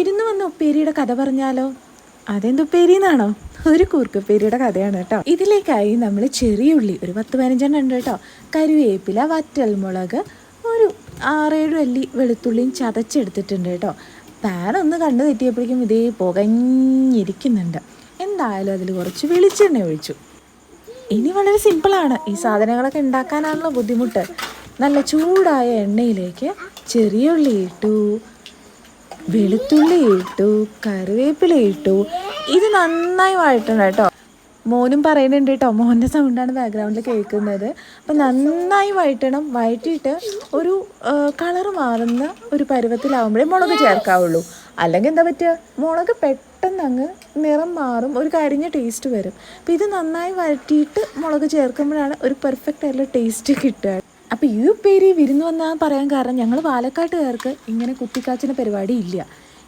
വിരുന്ന് വന്ന ഉപ്പേരിയുടെ കഥ പറഞ്ഞാലോ? അതെന്തുപ്പേരി എന്നാണോ? ഒരു കൂർക്കുപ്പേരിയുടെ കഥയാണ് കേട്ടോ. ഇതിലേക്കായി നമ്മൾ ചെറിയ ഉള്ളി ഒരു 10-15 ഉണ്ട് കേട്ടോ, കരുവേപ്പില, വറ്റൽമുളക്, ഒരു 6-7 അല്ലി വെളുത്തുള്ളിയും ചതച്ചെടുത്തിട്ടുണ്ട് കേട്ടോ. പാൻ ഒന്ന് കണ്ടു തെറ്റിയപ്പോഴേക്കും ഇതേ പുകഞ്ഞിരിക്കുന്നുണ്ട്. എന്തായാലും അതിൽ കുറച്ച് വെളിച്ചെണ്ണ ഒഴിച്ചു. ഇനി വളരെ സിമ്പിളാണ്, ഈ സാധനങ്ങളൊക്കെ ഉണ്ടാക്കാനാണല്ലോ ബുദ്ധിമുട്ട്. നല്ല ചൂടായ എണ്ണയിലേക്ക് ചെറിയ ഉള്ളി ഇട്ടു, വെളുത്തുള്ളി ഇട്ടു, കറിവേപ്പില ഇട്ടു. ഇത് നന്നായി വഴറ്റണം കേട്ടോ. മോനും പറയുന്നുണ്ട് കേട്ടോ, മോൻ്റെ സൗണ്ടാണ് ബാക്ക്ഗ്രൗണ്ടിൽ കേൾക്കുന്നത്. അപ്പം നന്നായി വഴറ്റണം. വഴറ്റിയിട്ട് ഒരു കളറ് മാറുന്ന ഒരു പരുവത്തിലാവുമ്പോഴേ മുളക് ചേർക്കാവുള്ളൂ. അല്ലെങ്കിൽ എന്താ പറ്റുക, മുളക് പെട്ടെന്ന് അങ്ങ് നിറം മാറും, ഒരു കരിഞ്ഞ ടേസ്റ്റ് വരും. അപ്പോൾ ഇത് നന്നായി വഴറ്റിയിട്ട് മുളക് ചേർക്കുമ്പോഴാണ് ഒരു പെർഫെക്റ്റ് ആയിട്ടുള്ള ടേസ്റ്റ് കിട്ടുക. അപ്പോൾ ഈ ഉപ്പേരി വിരുന്ന് വന്നാൽ പറയാൻ കാരണം, ഞങ്ങൾ പാലക്കാട്ടുകാർക്ക് ഇങ്ങനെ കുത്തിക്കാച്ചിന് പരിപാടി ഇല്ല.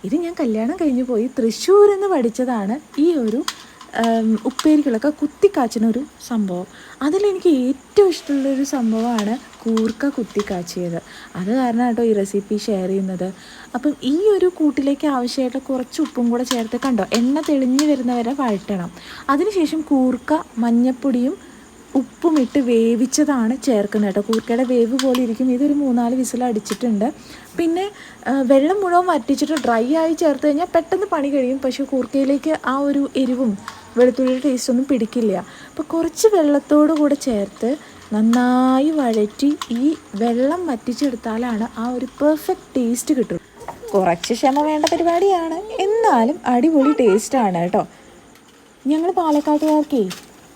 ഇത് ഞാൻ കല്യാണം കഴിഞ്ഞ് പോയി തൃശ്ശൂരിൽ നിന്ന് പഠിച്ചതാണ് ഈ ഒരു ഉപ്പേരികളൊക്കെ കുത്തിക്കാച്ചിനൊരു സംഭവം. അതിലെനിക്ക് ഏറ്റവും ഇഷ്ടമുള്ളൊരു സംഭവമാണ് കൂർക്ക കുത്തിക്കാച്ചിയത്. അത് കാരണം കേട്ടോ ഈ റെസിപ്പി ഷെയർ ചെയ്യുന്നത്. അപ്പം ഈ ഒരു കൂട്ടിലേക്ക് ആവശ്യമായിട്ടുള്ള കുറച്ച് ഉപ്പും കൂടെ ചേർത്ത് കണ്ടോ, എണ്ണ തെളിഞ്ഞ് വരുന്നവരെ വഴറ്റണം. അതിനുശേഷം കൂർക്ക മഞ്ഞപ്പൊടിയും ഉപ്പും ഇട്ട് വേവിച്ചതാണ് ചേർക്കുന്നത് കേട്ടോ. കൂർക്കയുടെ വേവ് പോലെ ഇരിക്കും. ഇതൊരു 3-4 വിസിൽ അടിച്ചിട്ടുണ്ട്. പിന്നെ വെള്ളം മുഴുവൻ വറ്റിച്ചിട്ട് ഡ്രൈ ആയി ചേർത്ത് കഴിഞ്ഞാൽ പെട്ടെന്ന് പണി കഴിയും. പക്ഷേ കൂർക്കയിലേക്ക് ആ ഒരു എരിവും വെളുത്തുള്ളിയുടെ ടേസ്റ്റൊന്നും പിടിക്കില്ല. അപ്പോൾ കുറച്ച് വെള്ളത്തോടു കൂടെ ചേർത്ത് നന്നായി വഴറ്റി ഈ വെള്ളം വറ്റിച്ചെടുത്താലാണ് ആ ഒരു പെർഫെക്റ്റ് ടേസ്റ്റ് കിട്ടും. കുറച്ച് ക്ഷമ വേണ്ട പരിപാടിയാണ്, എന്നാലും അടിപൊളി ടേസ്റ്റാണ് കേട്ടോ. ഞങ്ങൾ പാലക്കാട്ടുകാർക്കേ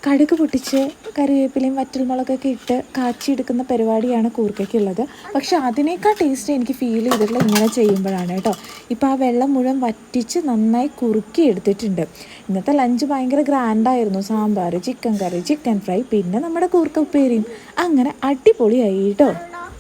കടുക് പൊട്ടിച്ച് കറിവേപ്പിലയും വറ്റൽമുളകൊക്കെ ഇട്ട് കാച്ചിയെടുക്കുന്ന പരിപാടിയാണ് കൂർക്കയ്ക്കുള്ളത്. പക്ഷെ അതിനേക്കാൾ ടേസ്റ്റ് എനിക്ക് ഫീൽ ചെയ്തിട്ടുള്ള ഇങ്ങനെ ചെയ്യുമ്പോഴാണ് കേട്ടോ. ഇപ്പോൾ ആ വെള്ളം മുഴുവൻ വറ്റിച്ച് നന്നായി കുറുക്കി എടുത്തിട്ടുണ്ട്. ഇന്നത്തെ ലഞ്ച് ഭയങ്കര ഗ്രാൻഡായിരുന്നു. സാമ്പാർ, ചിക്കൻ കറി, ചിക്കൻ ഫ്രൈ, പിന്നെ നമ്മുടെ കൂർക്ക ഉപ്പേരിയും. അങ്ങനെ അടിപൊളിയായി കേട്ടോ.